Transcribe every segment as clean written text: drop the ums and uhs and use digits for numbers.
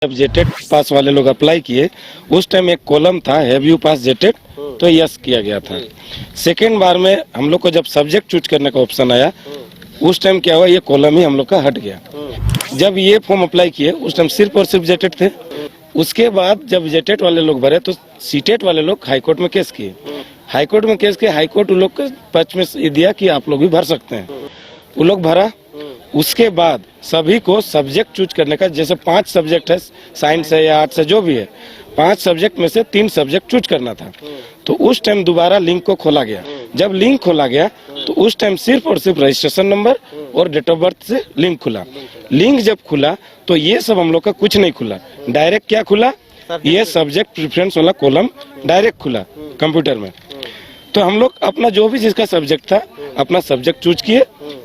जब जेटेट पास वाले लोग अप्लाई किए उस टाइम एक कॉलम था हैव यू पास जेटेट, तो यस किया गया था। सेकेंड बार में हम लोग को जब सब्जेक्ट चूज करने का ऑप्शन आया उस टाइम क्या हुआ, ये कॉलम ही हम लोग का हट गया। जब ये फॉर्म अप्लाई किए उस टाइम सिर्फ और सिर्फ जेटेट थे। उसके बाद जब जेटेट वाले लोग भरे तो सीटेट वाले लोग हाईकोर्ट में केस किए। हाईकोर्ट में केस किए, हाईकोर्ट उन लोग के पक्ष में ये दिया कि आप लोग भी भर सकते हैं। वो लोग भरा। उसके बाद सभी को सब्जेक्ट चूज करने का, जैसे 5 सब्जेक्ट है, साइंस है या आर्ट्स है, जो भी है, 5 सब्जेक्ट में से 3 सब्जेक्ट चूज करना था। तो उस टाइम दोबारा लिंक को खोला गया। जब लिंक खोला गया तो उस टाइम सिर्फ और सिर्फ रजिस्ट्रेशन नंबर और डेट ऑफ बर्थ से लिंक खुला। लिंक जब खुला तो ये सब हम लोग का कुछ नहीं खुला, डायरेक्ट क्या खुला, ये सब्जेक्ट प्रेफरेंस वाला कॉलम डायरेक्ट खुला कंप्यूटर में। तो हम लोग अपना जो भी जिसका सब्जेक्ट था अपना सब्जेक्ट चूज किए,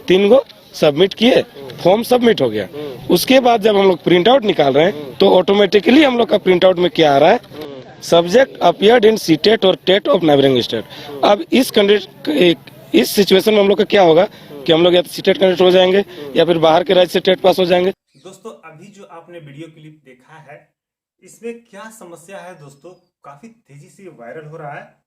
3 गो सबमिट किए, फॉर्म सबमिट हो गया। उसके बाद जब हम लोग प्रिंट आउट निकाल रहे हैं तो ऑटोमेटिकली हम लोग का प्रिंट आउट में क्या आ रहा है, सब्जेक्ट अपीयर्ड इन सीटेट और टेट ऑफ नेबरिंग स्टेट। अब इस सिचुएशन में हम लोग का क्या होगा कि हम लोग या तो सीटेट कैंडिडेट हो जाएंगे या फिर बाहर के राज्य से टेट पास हो जाएंगे। दोस्तों अभी जो आपने वीडियो क्लिप देखा है इसमें क्या समस्या है दोस्तों, काफी तेजी से वायरल हो रहा है।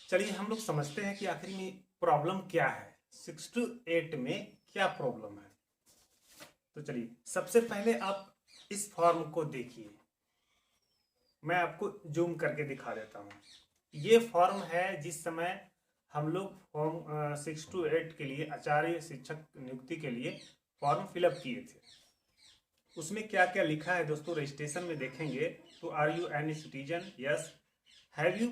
चलिए हम लोग समझते हैं कि आखिर में प्रॉब्लम क्या है, 6 to 8 में क्या प्रॉब्लम है। तो चलिए सबसे पहले आप इस फॉर्म को देखिए, मैं आपको जूम करके दिखा देता हूँ। ये फॉर्म है जिस समय हम लोग फॉर्म 6 to 8 के लिए आचार्य शिक्षक नियुक्ति के लिए फॉर्म फिलअप किए थे। उसमें क्या क्या लिखा है दोस्तों, रजिस्ट्रेशन में देखेंगे तो are you any citizen, yes, have you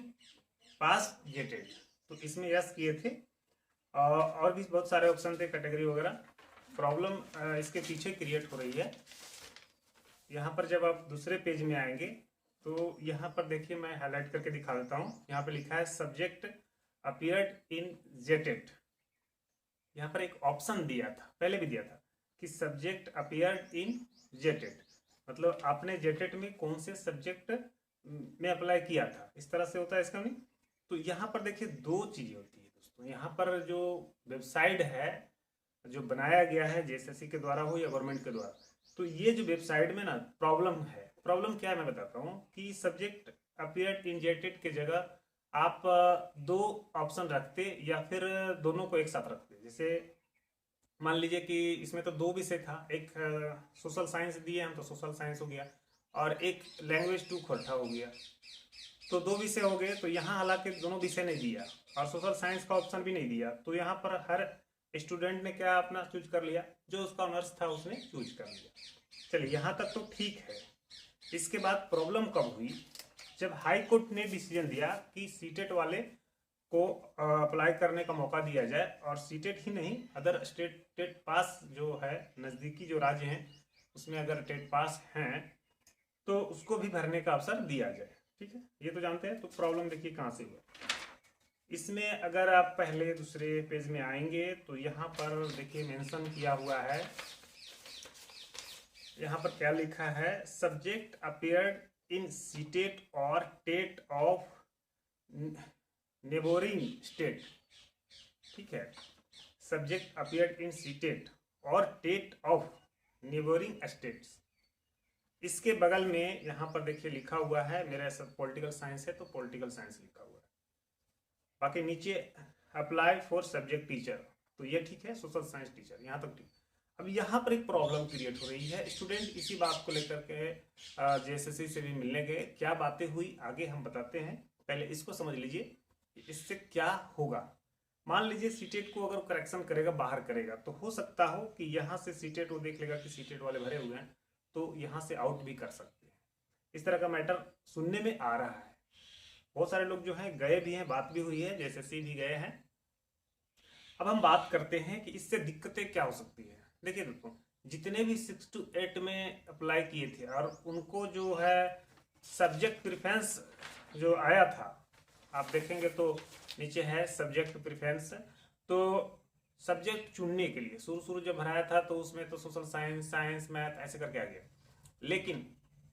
pass जेटेड, तो इसमें यस किए थे। और भी बहुत सारे ऑप्शन थे, कैटेगरी वगैरह। प्रॉब्लम इसके पीछे क्रिएट हो रही है। यहाँ पर जब आप दूसरे पेज में आएंगे तो यहाँ पर देखिए, मैं हाईलाइट करके दिखा देता हूँ। यहाँ पर लिखा है सब्जेक्ट अपीयर्ड इन जेटेड। यहाँ पर एक ऑप्शन दिया था, पहले भी दिया था कि सब्जेक्ट अपीयर्ड इन जेटेड, मतलब आपने जेटेड में कौन से सब्जेक्ट में अप्लाई किया था, इस तरह से होता है इसका मीनिंग। तो यहाँ पर देखिए 2 चीजें होती है दोस्तों। यहाँ पर जो वेबसाइट है जो बनाया गया है जेएसएससी के द्वारा हो या गवर्नमेंट के द्वारा, तो ये जो वेबसाइट में ना प्रॉब्लम है। प्रॉब्लम क्या है मैं बताता हूँ कि सब्जेक्ट अपीयर्ड इन जेटेड के जगह आप 2 ऑप्शन रखते या फिर दोनों को एक साथ रखते। जैसे मान लीजिए कि इसमें तो 2 विषय था, एक सोशल साइंस दिए हम तो सोशल साइंस हो गया, और एक लैंग्वेज 2 खोटा हो गया, तो 2 विषय हो गए। तो यहाँ हालांकि दोनों विषय नहीं दिया और सोशल साइंस का ऑप्शन भी नहीं दिया, तो यहाँ पर हर स्टूडेंट ने क्या अपना चूज कर लिया, जो उसका ऑनर्स था उसने चूज कर लिया। चलिए यहाँ तक तो ठीक है। इसके बाद प्रॉब्लम कब हुई, जब हाई कोर्ट ने डिसीजन दिया कि सीटेट वाले को अप्लाई करने का मौका दिया जाए, और सीटेट ही नहीं अदर स्टेट टेट पास जो है, नज़दीकी जो राज्य हैं उसमें अगर टेट पास हैं तो उसको भी भरने का अवसर दिया जाए। ठीक है, ये तो जानते हैं। तो प्रॉब्लम देखिए कहाँ से हुआ। इसमें अगर आप पहले दूसरे पेज में आएंगे तो यहाँ पर देखिए मेंशन किया हुआ है। यहाँ पर क्या लिखा है, सब्जेक्ट अपीयर्ड इन सीटेट और टेट ऑफ नेबोरिंग स्टेट। ठीक है, सब्जेक्ट अपीयर्ड इन सीटेट और टेट ऑफ नेबोरिंग स्टेट्स। इसके बगल में यहाँ पर देखिए लिखा हुआ है, मेरा सब पॉलिटिकल साइंस है तो पॉलिटिकल साइंस लिखा हुआ है। बाकी नीचे अप्लाई फॉर सब्जेक्ट टीचर, तो ये ठीक है, सोशल साइंस टीचर, यहाँ तक ठीक। अब यहाँ पर एक प्रॉब्लम क्रिएट हो रही है। स्टूडेंट इसी बात को लेकर के जेएसएससी से भी मिलने गए, क्या बातें हुई आगे हम बताते हैं। पहले इसको समझ लीजिए इससे क्या होगा। मान लीजिए सीटेट को अगर करेक्शन करेगा, बाहर करेगा, तो हो सकता हो कि यहाँ से सीटेट वो देख लेगा कि सीटेट वाले भरे हुए हैं तो यहाँ से आउट भी कर सकते हैं। इस तरह का मैटर सुनने में आ रहा है। बहुत सारे लोग जो हैं गए भी हैं, बात भी हुई है, जेएसएससी भी गए हैं। अब हम बात करते हैं कि इससे दिक्कतें क्या हो सकती है। देखिए दोस्तों, जितने भी 6 to 8 में अप्लाई किए थे और उनको जो है सब्जेक्ट प्रेफरेंस जो आया था, आप देखेंगे तो नीचे है सब्जेक्ट प्रेफरेंस। तो सब्जेक्ट चुनने के लिए शुरू जब भराया था तो उसमें तो सोशल साइंस, साइंस, मैथ ऐसे करके आ गया। लेकिन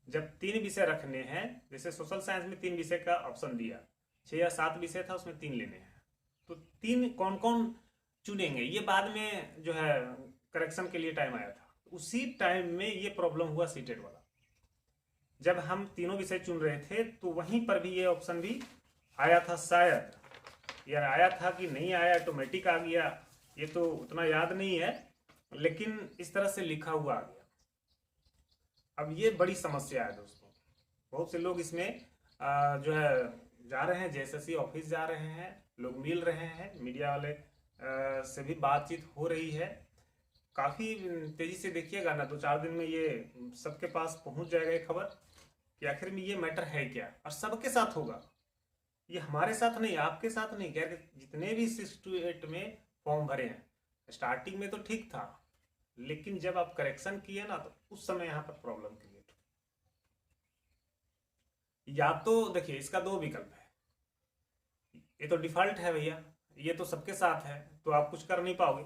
जब 3 विषय रखने हैं, जैसे सोशल साइंस में 3 विषय का ऑप्शन दिया, 6 या 7 विषय था उसमें 3 लेने हैं, तो 3 कौन कौन चुनेंगे, ये बाद में जो है करेक्शन के लिए टाइम आया था। उसी टाइम में ये प्रॉब्लम हुआ सीटेट वाला। जब हम तीनों विषय चुन रहे थे तो वहीं पर भी ये ऑप्शन भी आया था शायद, यार आया था कि नहीं आया, ऑटोमेटिक आ गया, ये तो उतना याद नहीं है, लेकिन इस तरह से लिखा हुआ आ गया। अब ये बड़ी समस्या है दोस्तों। बहुत से लोग इसमें जो है जा रहे हैं, जेएसएससी ऑफिस जा रहे हैं, लोग मिल रहे हैं, मीडिया वाले से भी बातचीत हो रही है। काफ़ी तेज़ी से देखिएगा ना, 2-4 दिन में ये सबके पास पहुंच जाएगा ये खबर कि आखिर में ये मैटर है क्या, और सबके साथ होगा। ये हमारे साथ नहीं, आपके साथ नहीं, क्या जितने भी 6-8 में फॉर्म भरे हैं, स्टार्टिंग में तो ठीक था, लेकिन जब आप करेक्शन किए ना तो उस समय यहाँ पर प्रॉब्लम क्रिएट हुई। या तो देखिए इसका 2 विकल्प है, ये तो डिफॉल्ट है भैया, ये तो सबके साथ है, तो आप कुछ कर नहीं पाओगे,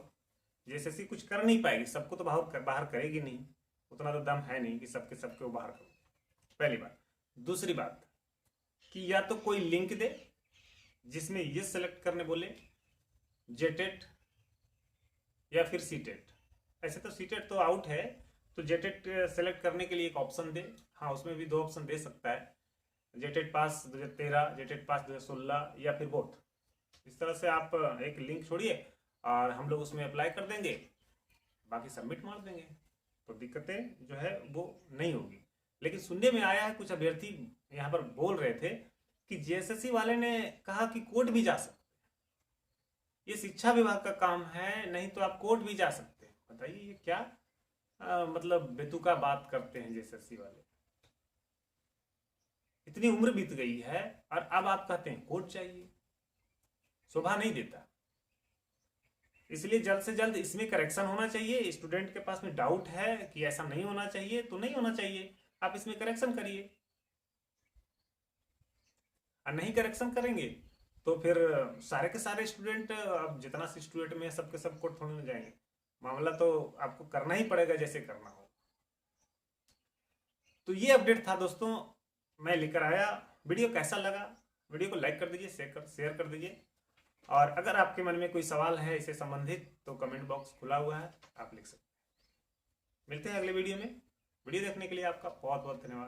जेएसएससी कुछ कर नहीं पाएगी, सबको तो बाहर करेगी नहीं, उतना तो दम है नहीं कि सबके वो बाहर करो, पहली बात। दूसरी बात कि या तो कोई लिंक दे जिसमें ये सेलेक्ट करने बोले जेटेट या फिर सीटेट। ऐसे तो सीटेट तो आउट है, तो जेटेट सेलेक्ट करने के लिए एक ऑप्शन दे। हाँ, उसमें भी 2 ऑप्शन दे सकता है, जेटेट पास 2013, जेटेट पास 2016 या फिर बोथ। इस तरह से आप एक लिंक छोड़िए और हम लोग उसमें अप्लाई कर देंगे, बाकी सबमिट मार देंगे, तो दिक्कतें जो है वो नहीं होगी। लेकिन सुनने में आया है, कुछ अभ्यर्थी यहाँ पर बोल रहे थे कि जेएसएससी वाले ने कहा कि कोर्ट भी जा सकते, ये शिक्षा विभाग का काम है, नहीं तो आप कोर्ट भी जा सकते हैं। बताइए ये क्या मतलब बेतुका बात करते हैं जेएसएससी वाले। इतनी उम्र बीत गई है और अब आप कहते हैं कोर्ट चाहिए, शोभा नहीं देता। इसलिए जल्द से जल्द इसमें करेक्शन होना चाहिए। स्टूडेंट के पास में डाउट है कि ऐसा नहीं होना चाहिए तो नहीं होना चाहिए, आप इसमें करेक्शन करिए। और नहीं करेक्शन करेंगे तो फिर सारे के सारे स्टूडेंट, अब जितना से स्टूडेंट में सबके सब कोर्ट थोड़े में जाएंगे, मामला तो आपको करना ही पड़ेगा जैसे करना हो। तो ये अपडेट था दोस्तों, मैं लेकर आया। वीडियो कैसा लगा, वीडियो को लाइक कर दीजिए, शेयर कर दीजिए, और अगर आपके मन में कोई सवाल है इससे संबंधित तो कमेंट बॉक्स खुला हुआ है, आप लिख सकते हैं। मिलते हैं अगले वीडियो में। वीडियो देखने के लिए आपका बहुत बहुत धन्यवाद।